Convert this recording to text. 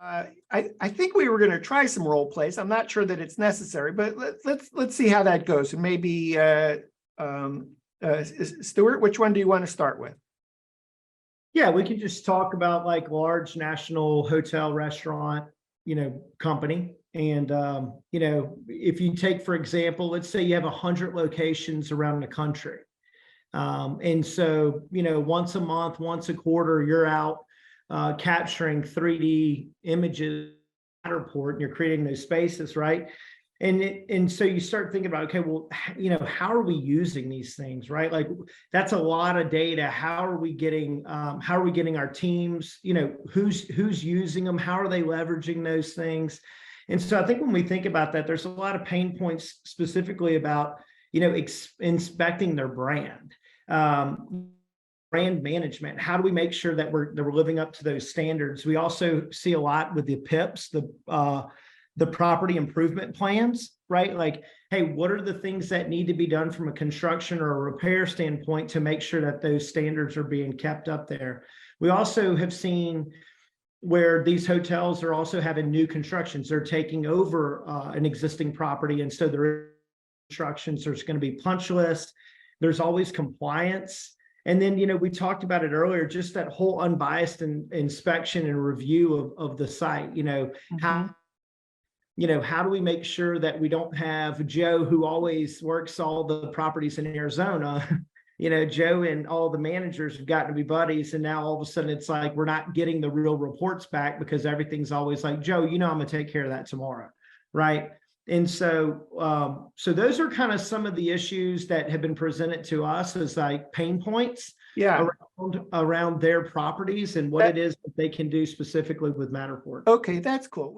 I think we were going to try some role plays. I'm not sure that it's necessary, but let's see how that goes. And maybe Stuart, which one do you want to start with? Yeah, we could just talk about like large national hotel restaurant, company. And, if you take, for example, let's say you have 100 locations around the country. And so, once a month, once a quarter, you're out capturing 3D images, Matterport, and you're creating those spaces, right? And so you start thinking about, okay, well, how are we using these things, right? Like that's a lot of data. How are we getting our teams, who's using them? How are they leveraging those things? And so I think when we think about that, there's a lot of pain points specifically about, inspecting their brand. Brand management. How do we make sure that we're living up to those standards? We also see a lot with the PIPs, the property improvement plans, right? Like, hey, what are the things that need to be done from a construction or a repair standpoint to make sure that those standards are being kept up there? We also have seen where these hotels are also having new constructions. They're taking over an existing property, and so their constructions, there's going to be punch lists. There's always compliance. And then, we talked about it earlier, just that whole unbiased inspection and review of the site, how do we make sure that we don't have Joe, who always works all the properties in Arizona, Joe and all the managers have gotten to be buddies. And now all of a sudden it's like, we're not getting the real reports back because everything's always like, Joe, I'm going to take care of that tomorrow. Right. And so, so those are kind of some of the issues that have been presented to us as like pain points around their properties and what it is that they can do specifically with Matterport. Okay, that's cool.